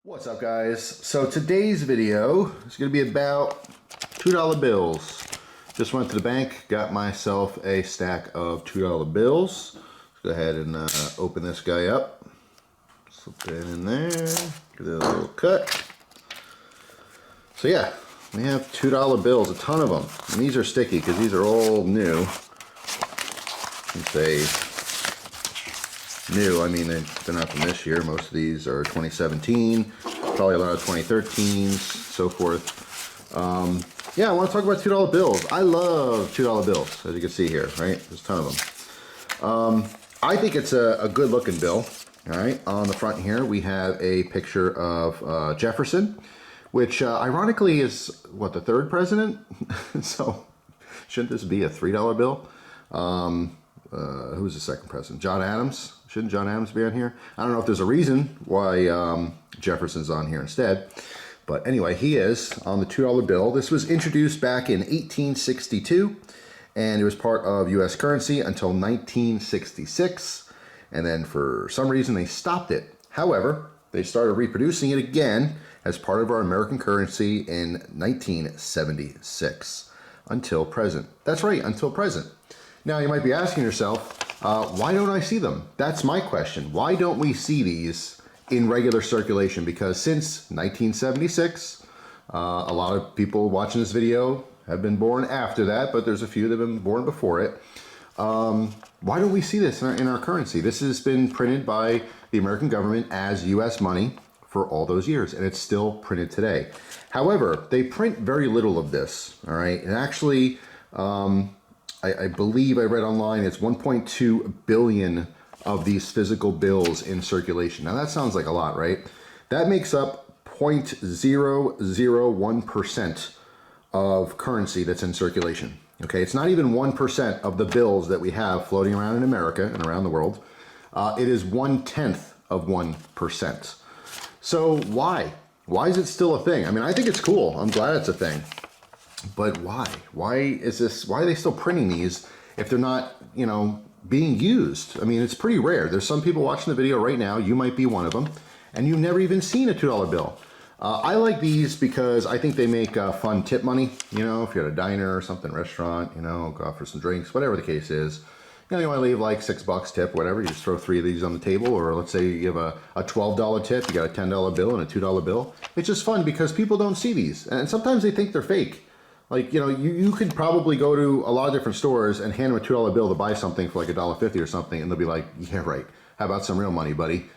What's up, guys? So today's video is going to be about $2 bills. Just went to the bank, got myself a stack of $2 bills. Let's go ahead and open this guy up. Slip it in there, give it a little cut. So yeah, we have $2 bills, a ton of them. And these are sticky because these are all new. Let's say new, I mean they're not from this year. Most of these are 2017, probably a lot of 2013s, so forth. Yeah, I want to talk about $2 bills. I love $2 bills, as you can see here, right? There's a ton of them. I think it's a good looking bill. All right, on the front here we have a picture of Jefferson, which ironically is what, the third president? So shouldn't this be a $3 bill? Who's the second president? John Adams. Shouldn't John Adams be on here? I don't know if there's a reason why Jefferson's on here instead. But anyway, he is on the $2 bill. This was introduced back in 1862, and it was part of U.S. currency until 1966. And then for some reason, they stopped it. However, they started reproducing it again as part of our American currency in 1976 until present. That's right, until present. Now, you might be asking yourself, why don't I see them? That's my question. Why don't we see these in regular circulation? Because since 1976, a lot of people watching this video have been born after that, but there's a few that have been born before it. Why don't we see this in our currency? This has been printed by the American government as U.S. money for all those years, and it's still printed today. However, they print very little of this, all right? And actually, I believe I read online it's 1.2 billion of these physical bills in circulation. Now that sounds like a lot, right? That makes up 0.001% of currency that's in circulation. Okay, it's not even 1% of the bills that we have floating around in America and around the world. It is 1/10 of 1%. So why? Why is it still a thing? I mean, I think it's cool. I'm glad it's a thing. But why? Why are they still printing these if they're not, you know, being used? I mean, it's pretty rare. There's some people watching the video right now, you might be one of them, and you've never even seen a $2 bill. I like these because I think they make fun tip money. You know, if you're at a diner or something, restaurant, you know, go out for some drinks, whatever the case is. You know, you want to leave like $6 tip, whatever. You just throw 3 of these on the table, or let's say you have a $12 tip, you got a $10 bill and a $2 bill. It's just fun because people don't see these, and sometimes they think they're fake. Like, you know, you could probably go to a lot of different stores and hand them a $2 bill to buy something for like $1.50 or something, and they'll be like, yeah, right. How about some real money, buddy?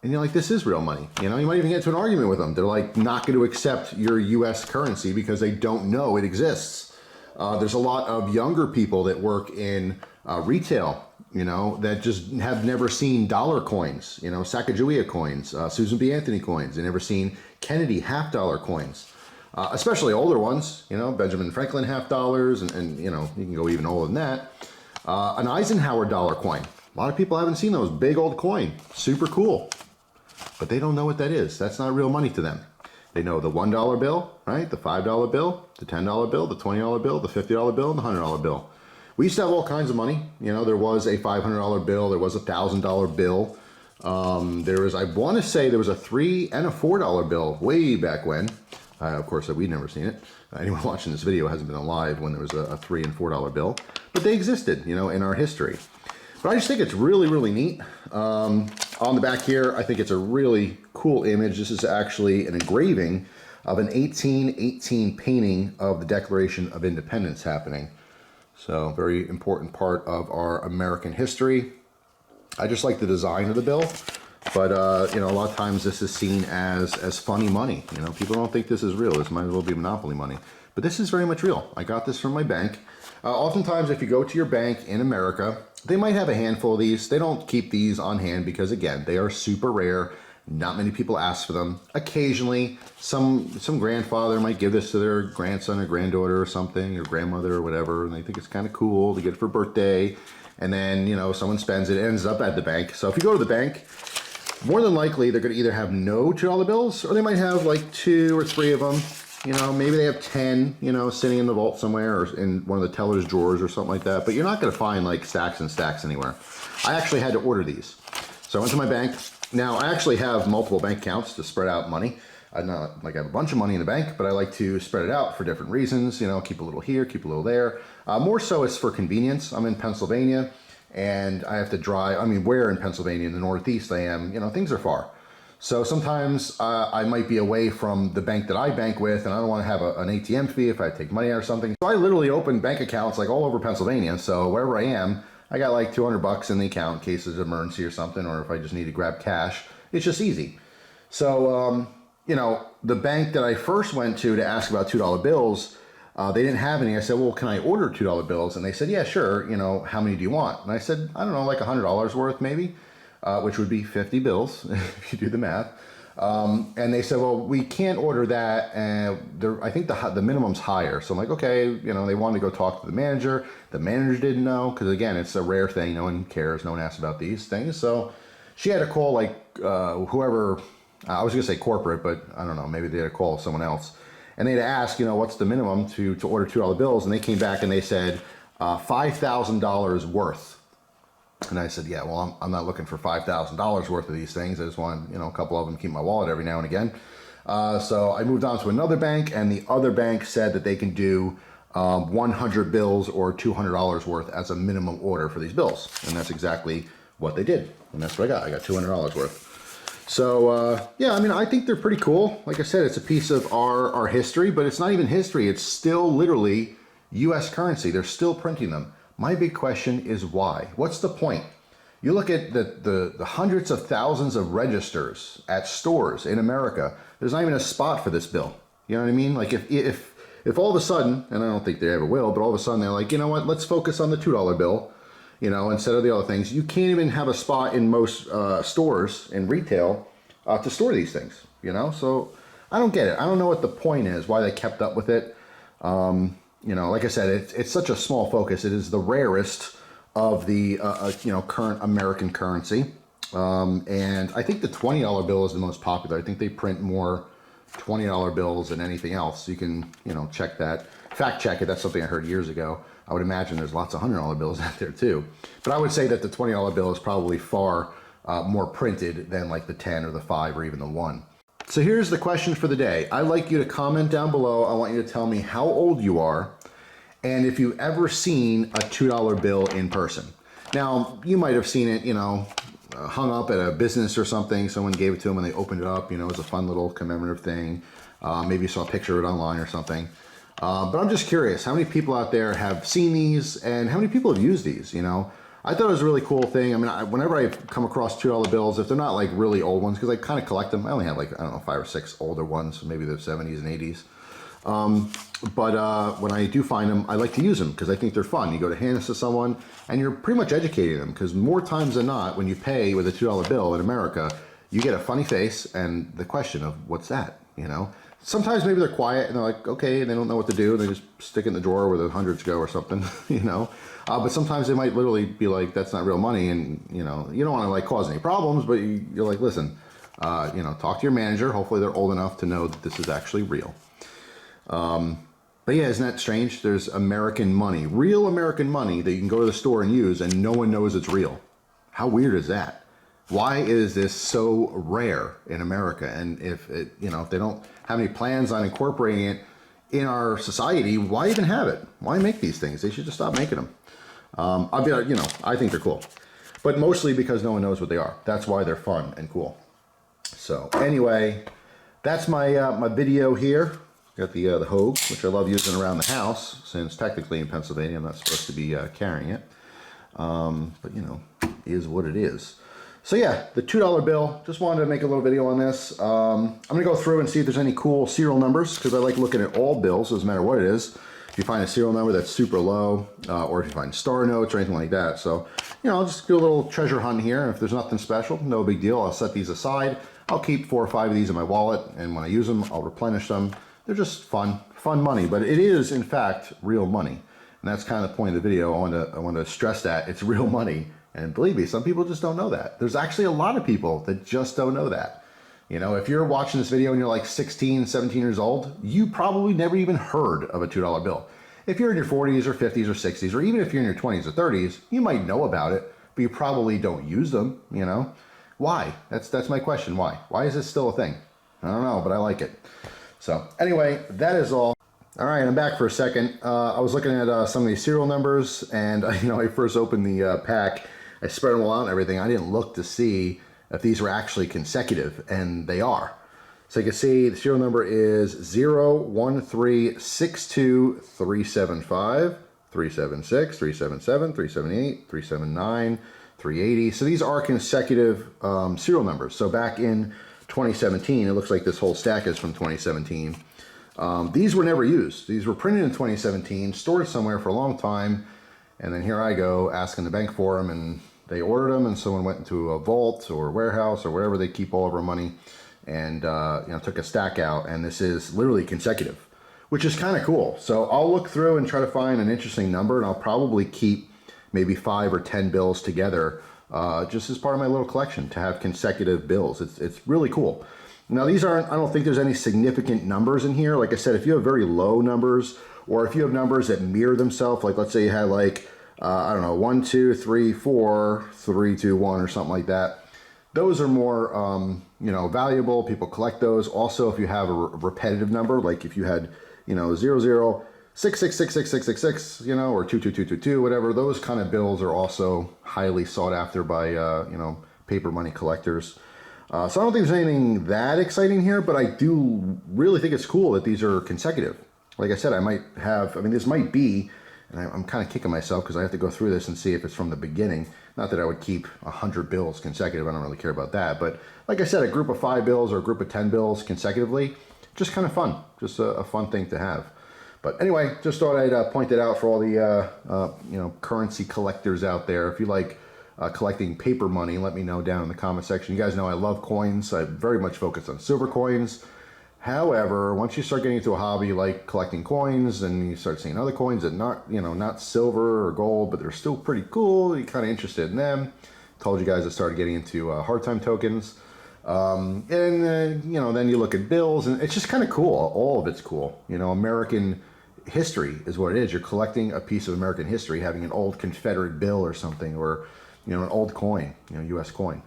And you're like, this is real money. You know, you might even get into an argument with them. They're like not going to accept your U.S. currency because they don't know it exists. There's a lot of younger people that work in retail, you know, that just have never seen dollar coins, you know, Sacagawea coins, Susan B. Anthony coins. They've never seen Kennedy $half coins. Especially older ones, you know, Benjamin Franklin $half, and you know, you can go even older than that. An Eisenhower dollar coin. A lot of people haven't seen those. Big old coin. Super cool. But they don't know what that is. That's not real money to them. They know the $1 bill, right? The $5 bill, the $10 bill, the $20 bill, the $50 bill, and the $100 bill. We used to have all kinds of money. You know, there was a $500 bill. There was a $1,000 bill. There was, I want to say there was a $3 and a $4 bill way back when. Of course, we'd never seen it. Anyone watching this video hasn't been alive when there was a $3 and $4 bill, but they existed, you know, in our history. But I just think it's really, really neat. On the back here, I think it's a really cool image. This is actually an engraving of an 1818 painting of the Declaration of Independence happening. So, very important part of our American history. I just like the design of the bill. But, you know, a lot of times this is seen as funny money. You know, people don't think this is real. This might as well be monopoly money. But this is very much real. I got this from my bank. Oftentimes, if you go to your bank in America, they might have a handful of these. They don't keep these on hand because, again, they are super rare. Not many people ask for them. Occasionally, some grandfather might give this to their grandson or granddaughter or something, or grandmother or whatever, and they think it's kind of cool to get it for birthday. And then, you know, someone spends it, it ends up at the bank. So if you go to the bank, more than likely, they're going to either have no $2 bills, or they might have like 2 or 3 of them. You know, maybe they have 10, you know, sitting in the vault somewhere or in one of the teller's drawers or something like that. But you're not going to find like stacks and stacks anywhere. I actually had to order these. So I went to my bank, Now, I actually have multiple bank accounts to spread out money. I not like I have a bunch of money in the bank, but I like to spread it out for different reasons. You know, keep a little here, keep a little there. More so it's for convenience. I'm in Pennsylvania and I have to drive. I mean, where in Pennsylvania, in the Northeast I am, you know, things are far. So sometimes I might be away from the bank that I bank with, and I don't want to have an ATM fee if I take money out or something. So I literally open bank accounts like all over Pennsylvania. So wherever I am, I got like $200 in the account in case there's an emergency or something, or if I just need to grab cash. It's just easy. So, you know, the bank that I first went to ask about $2 bills, they didn't have any. I said, well, can I order $2 bills? And they said, yeah, sure. You know, how many do you want? And I said, I don't know, like $100 worth maybe. Which would be 50 bills if you do the math. And they said, well, we can't order that. And I think the minimum's higher. So I'm like, okay, you know, they wanted to go talk to the manager. The manager didn't know, because again, it's a rare thing. No one cares. No one asks about these things. So she had to call like whoever, I was gonna say corporate, but I don't know, maybe they had to call someone else. And they had to ask, you know, what's the minimum to order $2 bills? And they came back and they said $5,000 worth. And I said, yeah, well, I'm not looking for $5,000 worth of these things. I just want, you know, a couple of them to keep my wallet every now and again. So I moved on to another bank, and the other bank said that they can do 100 bills or $200 worth as a minimum order for these bills. And that's exactly what they did. And that's what I got. I got $200 worth. So, yeah, I mean, I think they're pretty cool. Like I said, it's a piece of our history, but it's not even history. It's still literally US currency. They're still printing them. My big question is why? What's the point? You look at the hundreds of thousands of registers at stores in America. There's not even a spot for this bill. You know what I mean? Like if all of a sudden, and I don't think they ever will, but all of a sudden they're like, you know what? Let's focus on the $2 bill, you know, instead of the other things. You can't even have a spot in most stores in retail to store these things. You know, so I don't get it. I don't know what the point is. Why they kept up with it. You know, like I said, it's such a small focus. It is the rarest of the, you know, current American currency. And I think the $20 bill is the most popular. I think they print more $20 bills than anything else. You can, you know, check that. Fact check it. That's something I heard years ago. I would imagine there's lots of $100 bills out there too. But I would say that the $20 bill is probably far more printed than like the 10 or the 5 or even the 1. So here's the question for the day. I'd like you to comment down below. I want you to tell me how old you are and if you've ever seen a $2 bill in person. Now, you might have seen it, you know, hung up at a business or something. Someone gave it to them and they opened it up. You know, it was a fun little commemorative thing. Maybe you saw a picture of it online or something. But I'm just curious, how many people out there have seen these and how many people have used these, you know? I thought it was a really cool thing. I mean, whenever I come across $2 bills, if they're not like really old ones, because I kind of collect them. I only have like, I don't know, 5 or 6 older ones, maybe the 70s and 80s. But when I do find them, I like to use them because I think they're fun. You go to hand this to someone and you're pretty much educating them, because more times than not, when you pay with a $2 bill in America, you get a funny face and the question of what's that, you know? Sometimes maybe they're quiet and they're like, okay, and they don't know what to do. They just stick it in the drawer where the hundreds go or something, you know? But sometimes they might literally be like, that's not real money. And, you know, you don't want to like cause any problems, but you're like, listen, you know, talk to your manager. Hopefully they're old enough to know that this is actually real. But yeah, isn't that strange? There's American money, real American money that you can go to the store and use and no one knows it's real. How weird is that? Why is this so rare in America? And if it, you know, if they don't have any plans on incorporating it in our society, why even have it? Why make these things? They should just stop making them. I'll be, you know, I think they're cool, but mostly because no one knows what they are. That's why they're fun and cool. So anyway, that's my my video here. Got the Hogue, which I love using around the house, since technically in Pennsylvania I'm not supposed to be carrying it. But you know, is what it is. So yeah, the $2 bill, just wanted to make a little video on this. I'm gonna go through and see if there's any cool serial numbers, because I like looking at all bills, doesn't matter what it is. If you find a serial number that's super low, or if you find star notes or anything like that. So, you know, I'll just do a little treasure hunt here. If there's nothing special, no big deal. I'll set these aside. I'll keep 4 or 5 of these in my wallet, and when I use them, I'll replenish them. They're just fun money, but it is in fact real money. And that's kind of the point of the video. I want to stress that it's real money. And believe me, some people just don't know that. There's actually a lot of people that just don't know that. You know, if you're watching this video and you're like 16, 17 years old, you probably never even heard of a $2 bill. If you're in your 40s or 50s or 60s, or even if you're in your 20s or 30s, you might know about it, but you probably don't use them, you know. Why? That's my question. Why? Why is this still a thing? I don't know, but I like it. So anyway, that is all. All right, I'm back for a second. I was looking at some of these serial numbers, and I first opened the pack. I spread them all out and everything. I didn't look to see if these were actually consecutive, and they are. So you can see the serial number is 01362375375, 376, 377, 378, 379, 380. So these are consecutive serial numbers. So back in 2017, it looks like this whole stack is from 2017. These were never used. These were printed in 2017, stored somewhere for a long time, and then here I go asking the bank for them, and they ordered them, and someone went into a vault or warehouse or wherever they keep all of our money, and took a stack out, and this is literally consecutive, which is kind of cool. So I'll look through and try to find an interesting number, and I'll probably keep maybe 5 or 10 bills together just as part of my little collection to have consecutive bills. It's really cool. Now these aren't, I don't think there's any significant numbers in here. Like I said, if you have very low numbers, or if you have numbers that mirror themselves, like let's say you had like, I don't know, 1, 2, 3, 4, 3, 2, 1 or something like that. Those are more, valuable. People collect those. Also, if you have a repetitive number, like if you had, 00, 6666666, or 22222, whatever, those kind of bills are also highly sought after by, paper money collectors. So I don't think there's anything that exciting here, but I do really think it's cool that these are consecutive. Like I said, I might have, this might be, and I'm kind of kicking myself because I have to go through this and see if it's from the beginning. Not that I would keep 100 bills consecutive, I don't really care about that. But like I said, a group of 5 bills or a group of 10 bills consecutively, just kind of fun. Just a fun thing to have. But anyway, just thought I'd point it out for all the currency collectors out there. If you like collecting paper money, let me know down in the comment section. You guys know I love coins. I very much focus on silver coins. However, once you start getting into a hobby like collecting coins, and you start seeing other coins that not silver or gold, but they're still pretty cool, you're kind of interested in them. Told you guys I started getting into hard time tokens. Then you look at bills, and it's just kind of cool. All of it's cool. American history is what it is. You're collecting a piece of American history, having an old Confederate bill or something, or an old coin, U.S. coin.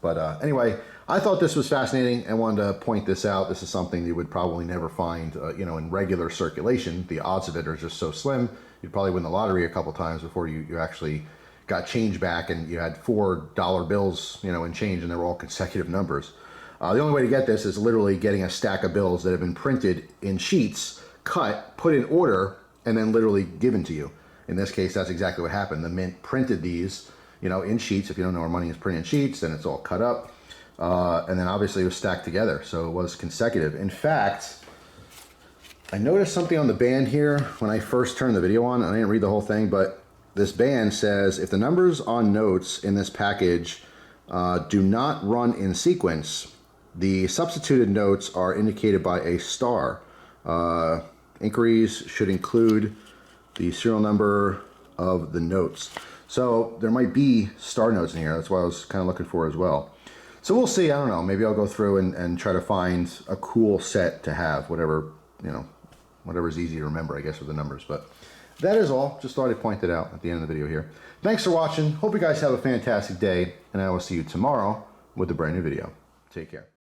But anyway, I thought this was fascinating and wanted to point this out. This is something you would probably never find, in regular circulation. The odds of it are just so slim. You'd probably win the lottery a couple times before you actually got change back, and you had $4 bills, in change, and they were all consecutive numbers. The only way to get this is literally getting a stack of bills that have been printed in sheets, cut, put in order, and then literally given to you. In this case, that's exactly what happened. The mint printed these, in sheets. If you don't know where money is printed in sheets, then it's all cut up. And then obviously it was stacked together, so it was consecutive. In fact, I noticed something on the band here when I first turned the video on, and I didn't read the whole thing, but this band says, if the numbers on notes in this package do not run in sequence, the substituted notes are indicated by a star. Inquiries should include the serial number of the notes. So there might be star notes in here. That's what I was kind of looking for as well. So we'll see. I don't know. Maybe I'll go through and try to find a cool set to have, whatever's easy to remember, I guess, with the numbers. But that is all. Just thought I'd point it out at the end of the video here. Thanks for watching. Hope you guys have a fantastic day, and I will see you tomorrow with a brand new video. Take care.